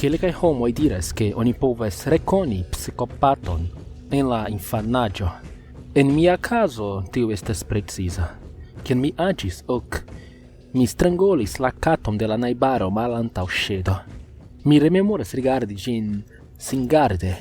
Kelkaj homoj diras, ke oni povas rekoni psikopaton en la infanaĝo. En mia caso tio estas preciza. Kiam mi agis, mi strangolis la katon de la najbaro malantaŭ ŝedo. Mi rememoras rigardi ĝin singarde,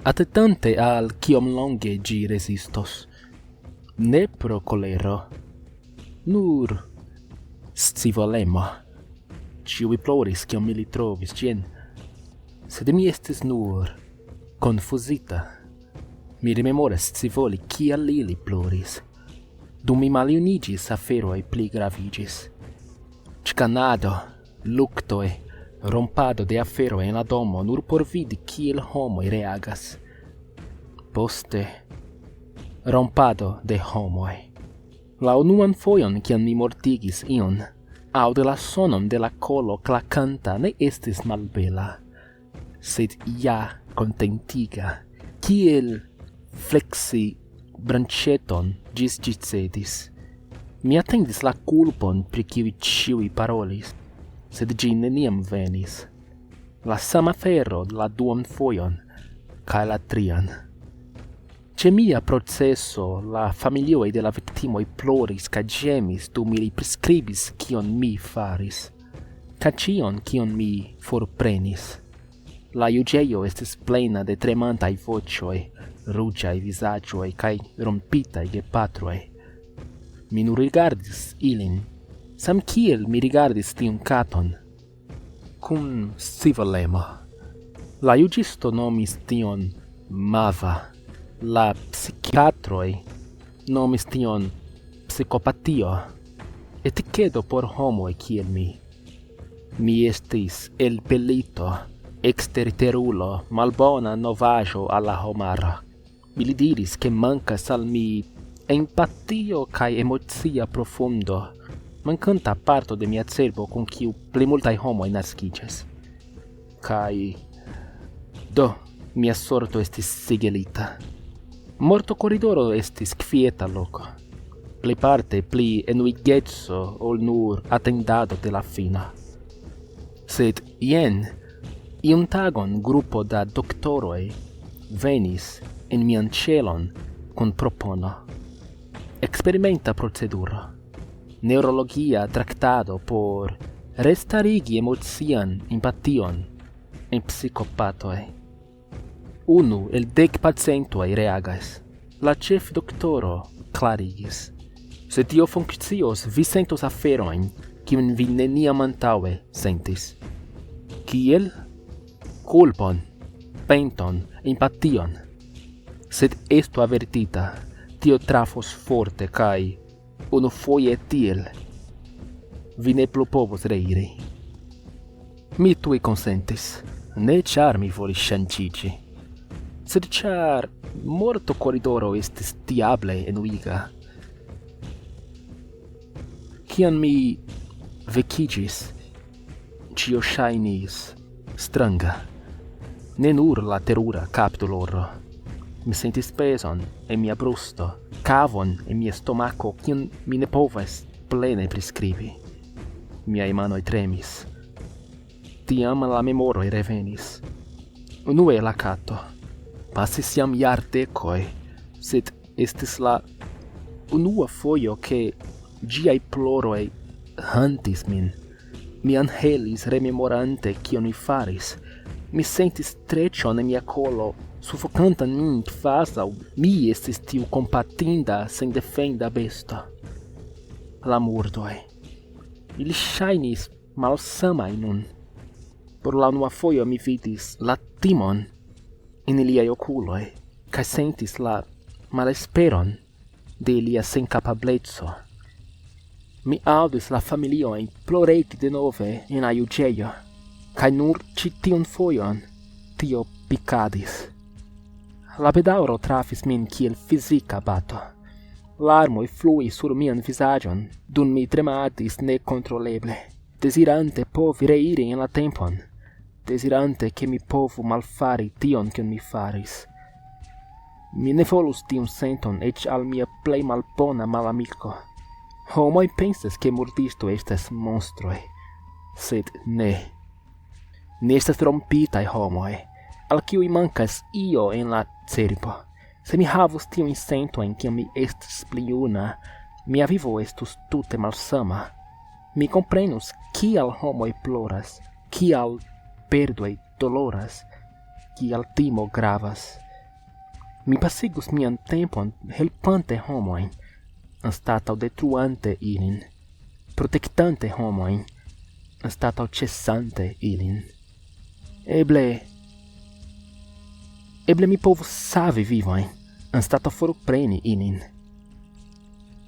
atentante al kiom longe ĝi rezistos. Ne pro kolero, nur scivolemo. Ĉiuj ploris kiam mi trovis ĝin, sed mi estis nur konfuzita. Mi rememoras scivoli kial ili ploris. Dum mi maljuniĝis, aferoj pli graviĝis. Ĉkanado, luktoj, rompado de aferoj en la domo nur por vidi kiel homoj reagas. Poste, rompado de homoj. La unuan fojon kiam mi mortigis iun, aŭdi la sonon de la kolo klakanta ne estis malbela, sed ja kontentiga, kiel flexi branĉeton ĝis ĝi cedis. Mi atendis la kulpon pri kiu ĉiuj parolis, sed ĝi neniam venis. La sama afero la duan fojon kaj la trian. Ĉe mia proceso la familioj de la viktimoj ploris kaj ĝemis dum ili priskribis kion mi faris, kaj ĉion kion mi forprenis. La juĝejo estis plena de tremantaj voĉoj, ruĝaj vizaĝoj kaj rompitaj gepatroj. Mi nur rigardis ilin, samkiel mi rigardis tiun katon, kun scivolemo. La juĝisto nomis tion mava. La psikiatroj nomis tion psikopatio, etikedo por homoj kiel mi. Mi estis elpelito, eksterterulo, malbona novaĵo al la homaro. Ili diris ke mankas al mi empatio kaj emocia profundo, mankanta parto de mia cerbo kun kiu plimultaj homoj naskiĝas. Kaj do mia sorto estis sigelita. Morto koridoro estis kvieta loko, plejparte pli enuigeco ol nur atendado de la fino. Sed jen, iun tagon grupo da doktoroj venis en mian ĉelon kun propono. Eksperimenta proceduro. Neurologia traktado por restarigi emocian empation en psikopatoj. Unu el 10 pacientoj reagas. La ĉefdoktoro klarigis. Se tio funkcios, vi sentos aferojn, kiujn vi neniam antaŭe sentis. Kiel? Kulpon, penton, empation. Sed estu avertita, tio trafos forte kaj unufoje tiel vi ne plu povos reiri. Mi tuj konsentis, ne ĉar mi volis ŝanĝiĝi, sed ĉar morto koridoro estis diable enuiga. Kiam mi vekiĝis, ĉio ŝajnis stranga. Ne nur la terura kapdoloro. Mi sentis pezon en mia brusto, kavon en mia stomako, kiun mi ne povas plene priskribi. Miaj manoj tremis. Tiam la memoroj revenis. Unue la kato. Pasis jam jardekoj, sed estis la unua fojo ke ĝiaj ploroj hantis min. Mi anhelis rememorante kion mi faris. Mi sentis treĉon en mia kolo, sufokantan min kvazaŭ mi estis tiu kompatinda, sendefenda besto. La murdoj. Ili ŝajnis malsamaj nun. Por la unua fojo mi vidis la timon in iliaj okuloj, kaj sentis la malesperon de ilia senkapableco. Mi aŭdis la familiojn ploreti denove en la juĝejo, kaj nur ĉi tiun fojon tio pikadis. La bedaŭro trafis min kiel fizika bato. Larmoj fluis sur mian vizaĝon, dum mi tremadis nekontroleble, dezirante povi reiri en la tempon, dezirante ke mi povu malfari tion kion mi faris. Mi ne volus tiun senton eĉ al mia plej malbona malamiko. Homoj pensas ke murdisto estas monstroj, sed ne. Ni estas rompitaj homoj, al kiuj mankas io en la cerbo. Se mi havus tiujn sentojn kiam mi estis pli juna, mia vivo estus tute malsama. Mi komprenus kial homoj ploras, kial perdoj doloras, kial timo gravas. Mi pasigus mian tempon helpante homojn, anstataŭ detruante ilin, protektante homojn, anstataŭ ĉesante ilin. Eble mi povus savi vivojn, anstataŭ forpreni ilin.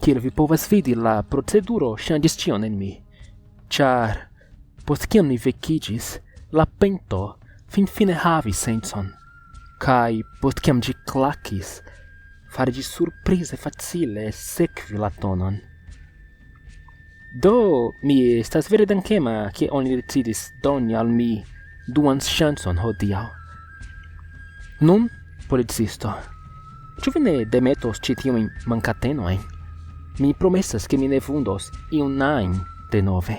Kiel vi povas vidi, la proceduro ŝanĝis ĉion en mi, ĉar post kiam mi vekiĝis, la pento finfine havis sencon, kaj post kiam ĝi klakis, fariĝis surprize facile sekvi la tonon. Do, mi estas vere dankema, ke oni decidis doni al mi duan ŝancon hodiaŭ. Nun, policisto, ĉu vi ne demetos ĉi tiujn mankatenojn? Mi promesas, ke mi ne vundos iun ajn denove.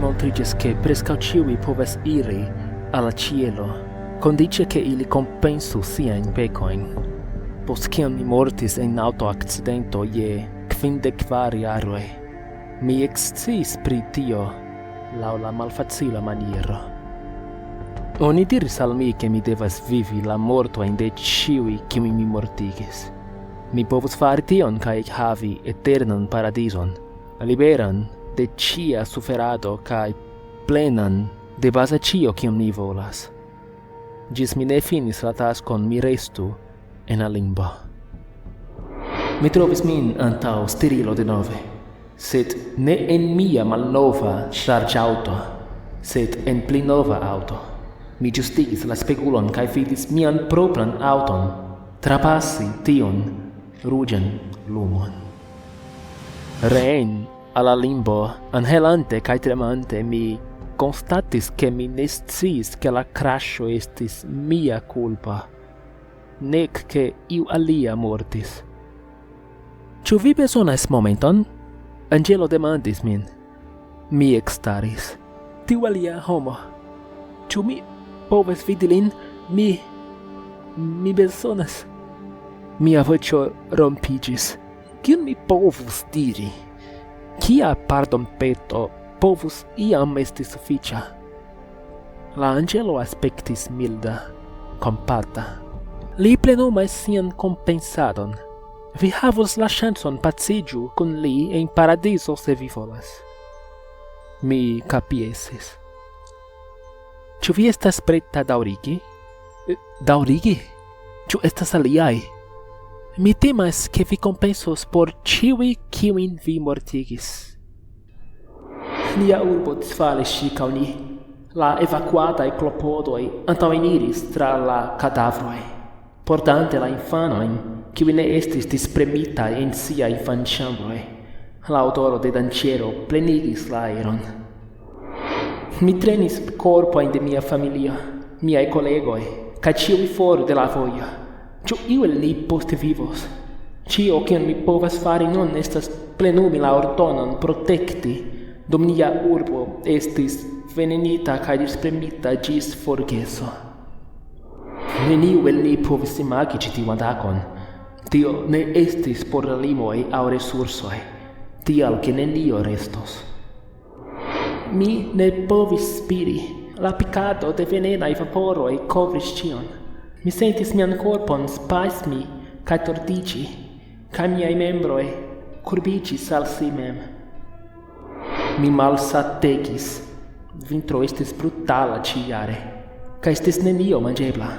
Montriĝas, ke preskaŭ ĉiuj povas iri al la ĉielo, kondiĉe ke ili kompensu siajn pekojn. Post kiam mi mortis en aŭtoakcidento je 54 jaroj, mi eksciis pri tio laŭ la malfacila maniero. Oni diris al mi, ke mi devas vivi la mortojn de ĉiuj, kiuj mi mortigis. Mi povus fari tion kaj havi eternan paradizon, liberan de ĉia suferado kaj plenan de baze ĉio, kion mi volas. Ĝis mi ne finis la taskon, mi restu en la limbo. Mi trovis min antaŭ stirilo denove, sed ne en mia malnova ŝarĝaŭto, sed en pli nova aŭto. Mi ĝustigis la spegulon kaj vidis mian propran aŭton trapasi tion ruĝan lumon. Reen al la limbo, anhelante kaj tremante, mi konstatis, ke mi ne sciis, ke la kraŝo estis mia kulpa, nek ke iu alia mortis. Ĉu vi bezonas momenton? Anĝelo demandis min. Mi ekstaris. Tiu alia homo. Ĉu mi povas vidi lin? Mi bezonas. Mia voĉo rompiĝis. Kion mi povus diri? Kia pardonpeto povus iam esti sufiĉa? La anĝelo aspektis milda, kompata. Li plenumas sian kompensadon. Vi havos la ŝancon paciĝu kun li en paradizo se vi volas. Mi kapjesis. Ĉu vi estas preta daŭrigi? Daŭrigi? Ĉu estas aliaj? Mi timas, ke vi kompensos por ĉiuj, kiujn vi mortigis. Nia urbo disfalis ĉirkaŭ ni. La evakuataj klopodoj antaŭeniris tra la kadavroj, portante la infanojn, kiuj ne estis dispremitaj en siaj infanĉambroj. La odoro de danĉero plenigis la aeron. Mi trenis korpojn de mia familio, miaj kolegoj, kaj ĉiuj for de la vojo. Ĉu iu el ni poste vivos? Ĉio, kion mi povas fari nun, estas plenumi la ordonon protekti, dum nia urbo estis venenita kaj dispremita ĝis forgeso. Neniu el ni povis imagi ĉi tiun takon. Tio ne estis por limoj aŭ resursoj, tial ke nenio restos. Mi ne povis spiri. La pikado de venenaj vaporoj kovris ĉion. Mi sentis mian korpon spasmi kaj tordiĝi, kaj miaj membroj kurbiĝis al si mem. Mi malsategis. Vintro estis brutala ĉiujare, kaj estis nenio manĝebla.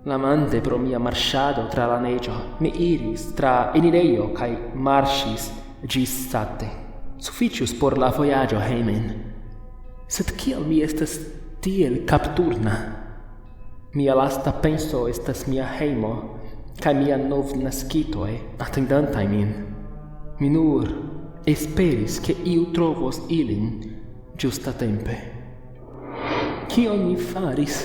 Lamante pro mia marŝado tra la neĝo, mi iris tra enirejo kaj marŝis ĝis sate. Sufiĉus por la vojaĝo hejmen. Sed kial mi estas tiel kapturna? Mia lasta penso estas mia hejmo kaj mia novnaskitoj atendantaj min. Mi nur esperis, ke iu trovos ilin ĝustatempe. Kion mi faris?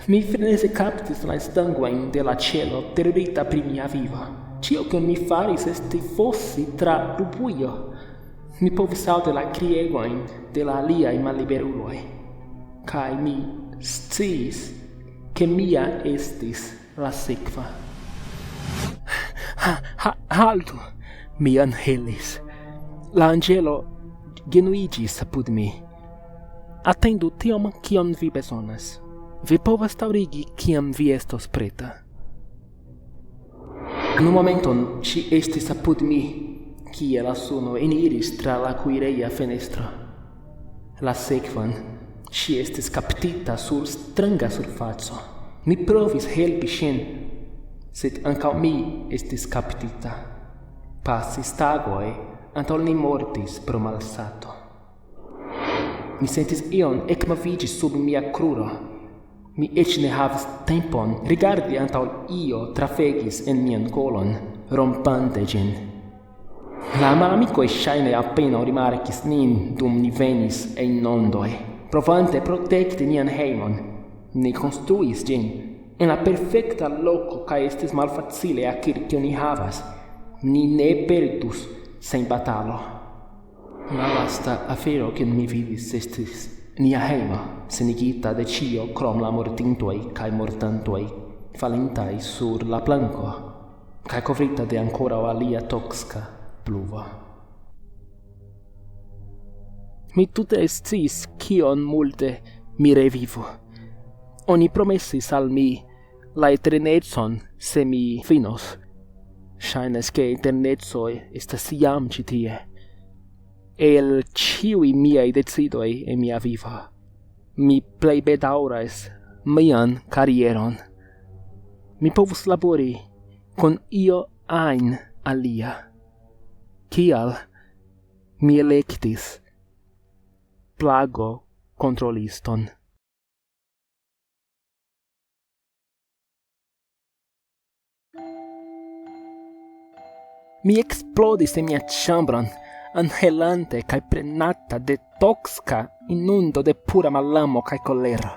Mi freneze kaptis la stangojn de la ĉielo, terurita pri mia vivo. cio che mi faris esti fossi tra rubuio. Mi povis aŭdi la kriegojn de la aliaj malliberuloj, kaj mi sciis, ke mia estis la sekva. Haltu, mi anhelis. La angelo genuigis apud mi. Attendu tiom kion vi bezonas. Vi povas daŭrigi kiam vi estos preta. Nun momenton ŝi estis apud mi, kie la suno eniris tra la kuireja fenestro. La sekvan, ŝi estis kaptita sur stranga surfaco. Mi provis helpi ŝin, sed ankaŭ mi estis kaptita. Pasis tagoj antaŭ li mortis pro malsato. Mi sentis ion ekmoviĝi sub mia kruro. Mi eĉ ne havis tempon rigardi antaŭ io trafegis en mian kolon, rompante ĝin. La malamikoj ŝajne apenaŭ rimarkis nin dum ni venis en ondoj. Provante protekti nian hejmon, ni konstruis ĝin en la perfekta loko kaj estis malfacile akiri kion ni havas. Ni ne perdus sen batalo. La lasta afero kiun mi vidis estis nia hejmo, senigita de ĉio krom la mortintoj kaj mortantoj, falintaj sur la planko, kaj kovrita de ankoraŭ alia toska pluvo. Mi tute sciis kion multe mi revivu. Oni promesis al mi la eternecon se mi finos. Ŝajnas ke eternecoj estas jam ĉi tie. El ĉiuj miaj decidoj en mia vivo, mi plej bedaŭras mian karieron. Mi povus labori kun io ajn alia. Kial mi elektis plago kontroliston. Mi eksplodis en mia ĉambron, anhelante kaj prenata de toska inundo de pura malamo kaj kolero.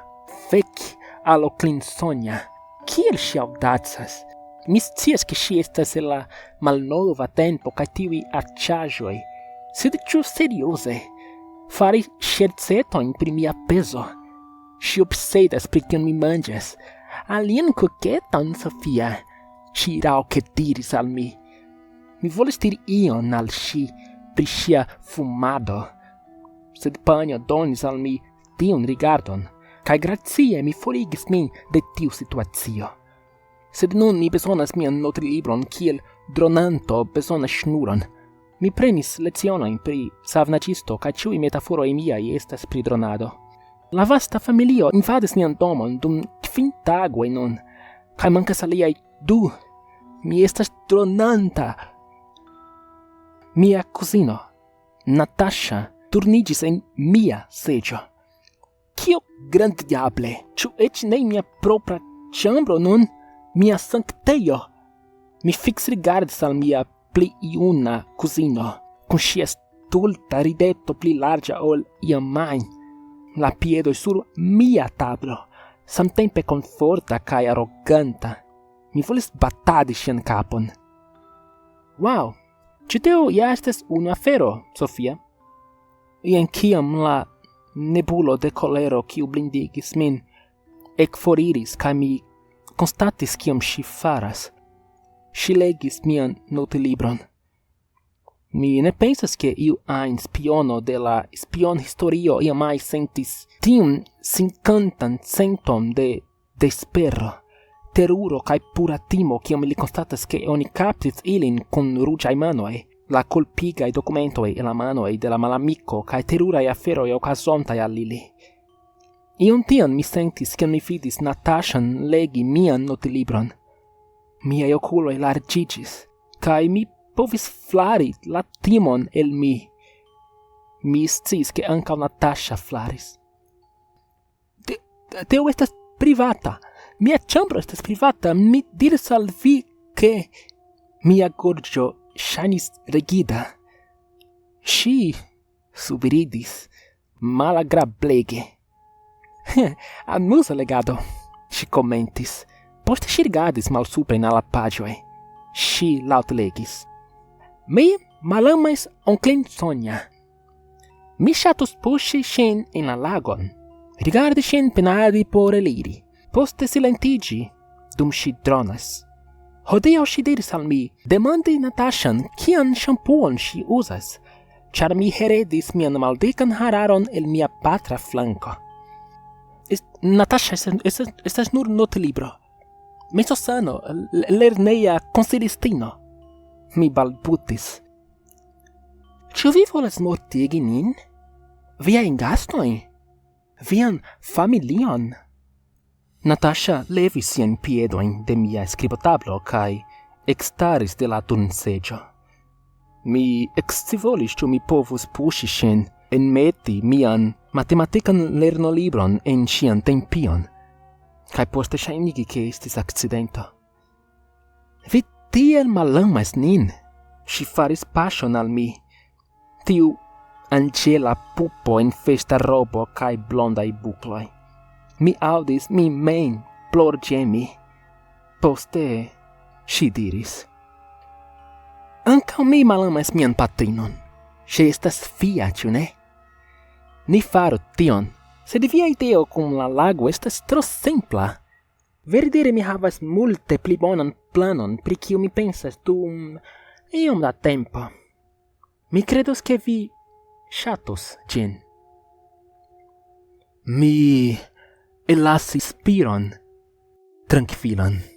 Fek al Oklinsonia, kiel ŝi aŭdacas? Mi scias ke ŝi estas el la malnova tempo kaj tiuj aĉaĵoj. Sed ĉu serioze? Fari ŝercetojn pri mia pezo? Ŝi obsedas pri kion mi manĝas. Alian koketon, Sofia, ŝi raŭke diris al mi. Mi volis diri ion al ŝi pri ŝia fumado, sed panjo donis al mi tiun rigardon, kaj gracie mi forigis min de tiu situacio. Sed nun mi bezonas mian notlibron kiel dronanto bezonas ŝnuron. Mi prenis lecionojn pri savnaĉisto kaj ĉiuj metaforoj miaj estas pri dronado. La vasta familio invadis nian domon dum 5 tagoj nun, kaj mankas aliaj 2. Mi estas dronanta. Mia cusino, Natasha, turniĝis en mia seĝo. Kio granddiable! Ĉu eĉ ne mia propra ĉambro nun? Mia sanktejo! Mi fiksrigardis al mia pli juna kuzino, kun ŝia stulta rideto pli larĝa ol iam ajn. La piedoj sur mia tablo, samtempe komforta kaj aroganta. Mi volis batadi ŝian kapon. Wow! Ĉi tio ja estas unu afero, Sofia. Jen kiam la nebulo de kolero kiu blindigis min ekforiris kaj mi konstatis kion ŝi faras. Ŝi legis mian notlibron. Mi ne pensas ke iu ajn spiono de la spionhistorio iamaj sentis tiun sinkantan senton de despero, teruro kaj pura timo kiam li konstatas ke oni kaptis ilin kun ruĝaj manoj, la kulpigaj dokumentoj en la manoj de la malamiko kaj teruraj aferoj okazontaj al ili. Ion tian mi sentis kiam mi vidis Nataŝan legi mian notlibron. Miaj okuloj larĝiĝis, kaj mi povis flari la timon el mi. Mi sciis ke ankaŭ Nataŝa flaris. Tio estas privata. Mia ĉambro estas privata. Mi diris al vi ke mia gorĝo ŝajnis rigida. Ŝi subridis malagrablege. Amuza legado, ŝi komentis. Poste ŝi rigardis malsupren al la paĝoj. si lautlegis. Mi malamas onclin sonia. Mi ŝatus puŝi ŝin en la lagon, rigardi ŝin penadi por eliri, poste silentiĝi, dum ŝi dronas. Hodiaŭ ŝi diris al mi demandi Nataŝan kian ŝampuon ŝi uzas, ĉar mi heredis mian maldikan hararon el mia patra flanko. Natasha estas nur notlibro. Mezosano, lerneja konsilistino. Mi balbutis. Ĉu vi volas mortigi nin? Viajn gastojn? Vian familion? Natasha levis siajn piedojn de mia skribotablo kaj ekstaris de la turnseĝo. Mi ekscivolis ĉu mi povus puŝi ŝin enmeti mian matematikan lernolibron en ŝian tempion, kaj poste ŝajnigi ke estis akcidento. Vi tiel malamas nin, ŝi faris paŝon al mi, tiu anĝela pupo en festa robo kaj blondaj bukloj. Mi aŭdis mi mem plorĝemi. Poste ŝi diris: Ankaŭ mi malamas mian patrinon. Ŝi estas fia, ĉu ne? Ni faru tion, sed via ideo kun la lago estas tro simpla. Verdire mi havas multe pli bonan planon, pri kiu mi pensas dum iom da tempo. Mi kredos ke vi ŝatus ĝin. Mi elasis spiron trankvilan.